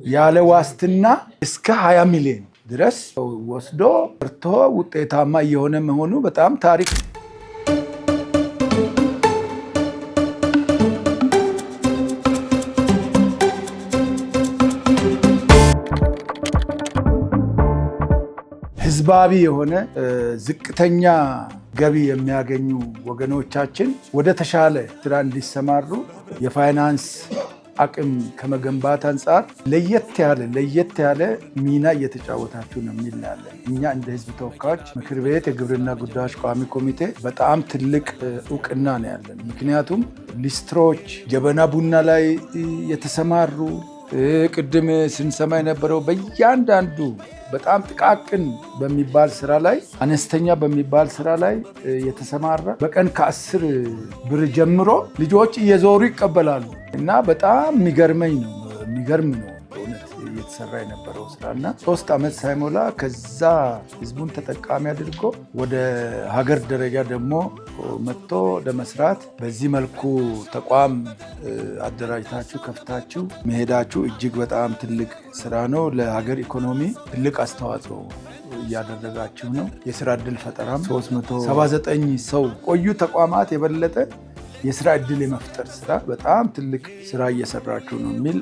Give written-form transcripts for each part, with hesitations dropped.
ያለ ዋስትና እስከ 20 ሚሊዮን ድረስ ወስዶ ወርቶ ውጤታማ የሆነ መሆኑ በጣም ታሪክ ነው። ህዝባዊ የሆነ ዝቅተኛ ገቢ የሚያገኙ ወገኖቻችን ወደ ተሻለ ስራ እንዲሰማሩ የፋይናንስ አቅም ከመገንባት አንጻር ለየት ያለ ሚና እየተጫወታችሁ ነው የሚላለን። እኛ እንደ ህዝብ ተወካዮች ምክር ቤት የግብርና ጉዳዮች ቋሚ ኮሚቴ በጣም ትልቅ እውቅና ነው ያለን። ምክንያቱም ሊስትሮች፣ ጀበና ቡና ላይ የተሰማሩ ቅድም ስንሰማ የነበረው በእያንዳንዱ በጣም ጥቃቅን በሚባል ስራ ላይ አነስተኛ በሚባል ስራ ላይ የተሰማራ በቀን ከ10 ብር ጀምሮ ልጆች እየዞሩ ይቀበላሉ እና በጣም የሚገርም ነው በእውነት እየተሰራ የነበረው ስራና 3 ዓመት ሳይሞላ ከዛ ህዝቡን ተጠቃሚ አድርጎ ወደ ሀገር ደረጃ ደግሞ መጥቶ ለመስራት በዚህ መልኩ ተቋም አደራጅታችሁ ከፍታችሁ መሄዳችሁ እጅግ በጣም ትልቅ ስራ ነው። ለሀገር ኢኮኖሚ ትልቅ አስተዋጽኦ እያደረጋችሁ ነው። የስራ ዕድል ፈጠራም 379 ሰው ቆዩ ተቋማት የበለጠ የስራ ዕድል የመፍጠር ስራ በጣም ትልቅ ስራ እየሰራችሁ ነው የሚል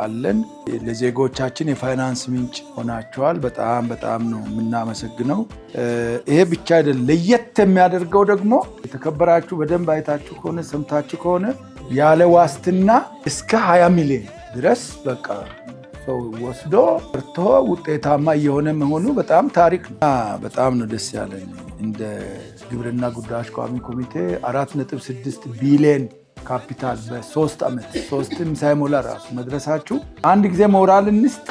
አለን። ለዜጎቻችን የፋይናንስ ምንጭ ሆናችኋል። በጣም ነው የምናመሰግነው። ይሄ ብቻ አይደለም። ለየት የሚያደርገው ደግሞ የተከበራችሁ በደንብ አይታችሁ ከሆነ ሰምታችሁ ከሆነ ያለ ዋስትና እስከ 20 ሚሊዮን ድረስ በቃ ሰው ወስዶ ወርቶ ውጤታማ የሆነ መሆኑ በጣም ታሪክ ነው። በጣም ነው ደስ ያለኝ። እንደ ግብርና ጉዳዮች ቋሚ ኮሚቴ 4.6 ቢሊዮን ካፒታል በ3 ዓመት 3ም ሳይሞላ ራሱ መድረሳችሁ አንድ ጊዜ ሞራል እንስጥ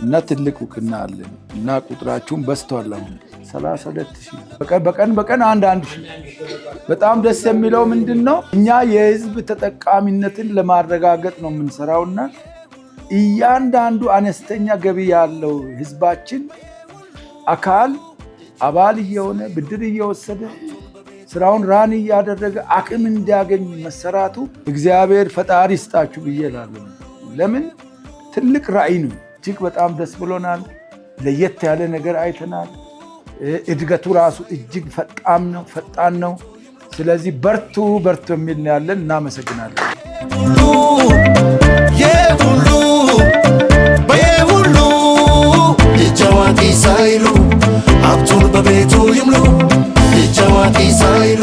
እና ትልቅ እውቅና አለን እና ቁጥራችሁን በዝቷል። አሁን 32,000 በቀን አንድ ሺህ። በጣም ደስ የሚለው ምንድነው እኛ የህዝብ ተጠቃሚነትን ለማረጋገጥ ነው የምንሰራውና እያንዳንዱ አነስተኛ ገቢ ያለው ህዝባችን አካል አባል እየሆነ ብድር እየወሰደ ስራውን ራን እያደረገ አቅም እንዲያገኝ መሰራቱ እግዚአብሔር ፈጣሪ ይስጣችሁ ብዬ እላለሁ። ለምን ትልቅ ራዕይ ነው። እጅግ በጣም ደስ ብሎናል። ለየት ያለ ነገር አይተናል። እድገቱ ራሱ እጅግ ፈጣን ነው። ስለዚህ በርቱ የሚል ያለን። እናመሰግናለን። ሳይሉ ሀብቱን በቤቱ ይምሉ። ልጅ አዋቂ ሳይሉ